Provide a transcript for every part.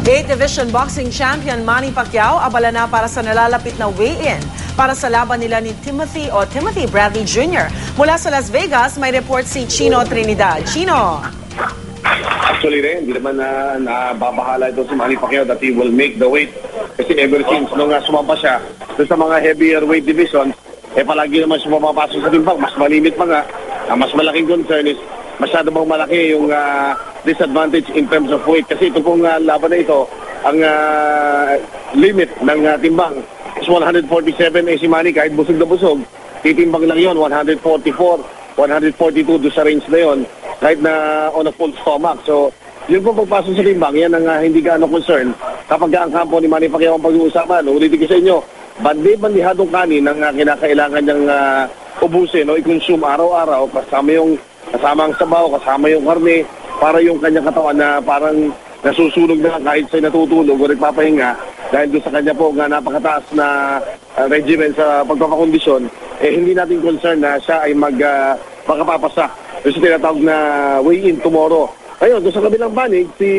8th Division Boxing Champion Manny Pacquiao abala na para sa nalalapit na weigh-in para sa laban nila ni Timothy Bradley Jr. Mula sa Las Vegas, may report si Chino Trinidad. Chino! Actually rin, hindi naman nababahala ito si Manny Pacquiao that he will make the weight. Kasi ever since nung sumampa siya sa mga heavier weight division, palagi naman siya pumapasok sa timbang. Mas malimit pa nga. Ang mas malaking concern is masyado bang malaki yung disadvantage in terms of weight. Kasi ito pong laban na ito, ang limit ng timbang is 147. Si Manny kahit busog na busog, titimbang lang yon 144, 142 doon sa range na yon, kahit na on a full stomach. So, yun po pagpasok sa timbang, yan ang hindi gaano concern. Kapag ang kampo ni Manny Pacquiao ang pag-uusapan, ulitin ko sa inyo, bandihadong kanin ang kinakailangan niyang ubusin o i-consume araw-araw, kasama ang sabaw, kasama yung karne, para yung kanyang katawan na parang nasusunog na kahit siya'y natutulog o nagpapahinga dahil doon sa kanya po nga napakataas na regimen sa pagpapakondisyon, hindi natin concern na siya ay makapapasa. Doon sa tinatawag na weigh-in tomorrow. Ngayon, doon sa kabilang panig, si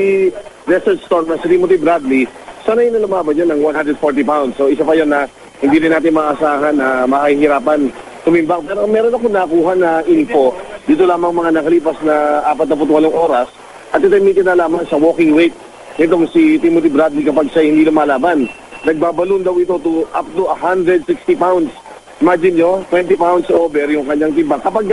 Desert Storm na si Timothy Bradley, sanay na lumaban yun ng 140 pounds. So isa pa yun na hindi rin natin maasahan na makahihirapan tumimbang. Pero meron ako nakuha na info dito lamang mga nakalipas na 48 oras at ito may kinalaman sa walking weight nitong si Timothy Bradley kapag siya hindi lumalaban. Nagbabalon daw ito to up to 160 pounds. Imagine nyo, 20 pounds over yung kanyang timbang kapag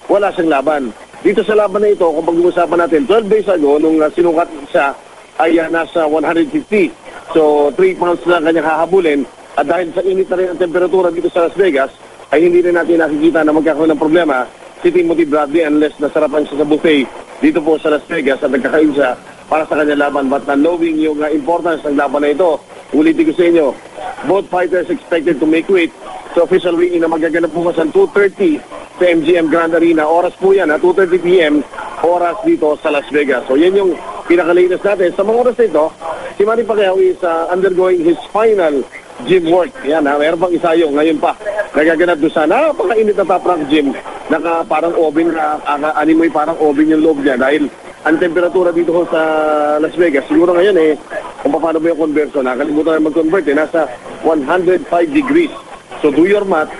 wala siyang laban. Dito sa laban na ito, kung pag-uusapan natin, 12 days ago, nung sinukat siya, ay nasa 150. So, 3 pounds lang kanyang hahabulin. At dahil sa init na rin ang temperatura dito sa Las Vegas, ay hindi rin natin nakikita na magkakaroon ng problema si Timothy Bradley unless nasarapan siya sa buffet dito po sa Las Vegas at nagkakain siya para sa kanyang laban. But knowing yung importance ng laban na ito, ulitin ko sa inyo, both fighters expected to make weight. So, official weigh-in na magaganap po sa 2:30 sa MGM Grand Arena. Oras po yan, 2:30 p.m. oras dito sa Las Vegas. So, yan yung pinaka-latest natin. Sa mga oras na ito, si Manny Pacquiao is undergoing his final gym work. Yan, meron pang isayong ngayon pa. Nagaganap doon sa napakainit na top rank gym. Parang oven, animoy parang oven yung loob niya. Dahil ang temperatura dito sa Las Vegas, siguro ngayon kung paano ba yung conversion, nakalimutan na mag-convert, nasa 105 degrees. So do your math,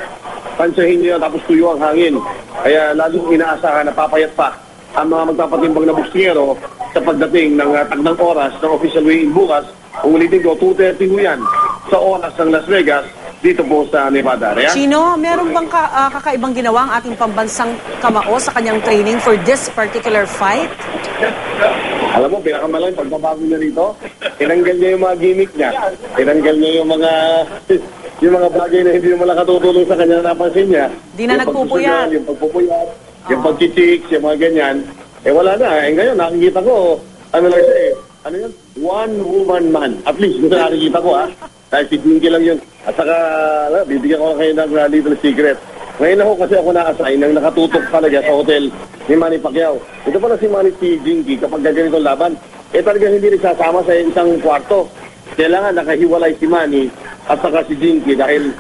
pansahin nyo yan, tapos tuyo ang hangin. Kaya lalong inaasahan na papayat pa ang mga magpapatimbang na buksingero sa pagdating ng takdang oras ng official weigh-in bukas. Ulitin ko, 2:30 ho yan sa oras ng Las Vegas dito po sa Nevada. Rhea? Chino, meron bang kakaibang ginawa ang ating pambansang kamao sa kanyang training for this particular fight? Alam mo, pinakamalang pagbabago niya rito, tinanggal niya yung mga gimmick niya. Tinanggal niya yung mga bagay na hindi naman nakatutulong sa kanya na napansin niya. Di na nagpupuyat. Yung pagpupuyat, yung pagchichicks, yung mga ganyan. Wala na. Ngayon, nakikita ko, ano lang siya ano yun? One woman man. At least, gusto nakikita ko Dahil si Jinky lang yun. At saka, bibigyan ko kayo ng little secret. Ngayon ako kasi ako na-assign nang nakatutok talaga sa hotel ni Manny Pacquiao. Ito pala si Manny Jinky kapag gaganitong laban, talaga hindi rin sasama sa isang kwarto. Kailangan nakahiwalay si Manny at saka si Jinky dahil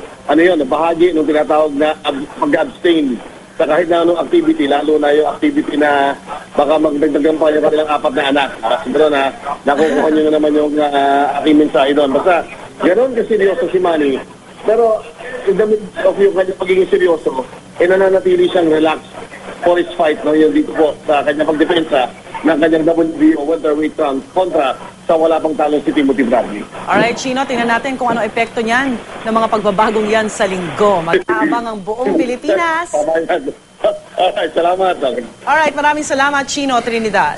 bahagi ng tinatawag na pag-abstain sa kahit na anong activity, lalo na yung activity na baka magdagdagan pa yung kanilang 4 na anak. Siguro na nakukuha nyo na naman yung aking mensahe doon. Basta ganoon kaseryoso si Manny. Pero in the midst of yung kanyang pagiging seryoso, nananatili siyang relax for his fight yun dito po sa kanyang pagdepensa ng kanyang WBO welterweight round kontra sa wala pang talong si Timothy Bradley. Alright, Chino, tingnan natin kung ano epekto niyan ng mga pagbabagong yan sa linggo. Mag-aabang ang buong Pilipinas. Alright, salamat. Alright, maraming salamat, Chino Trinidad.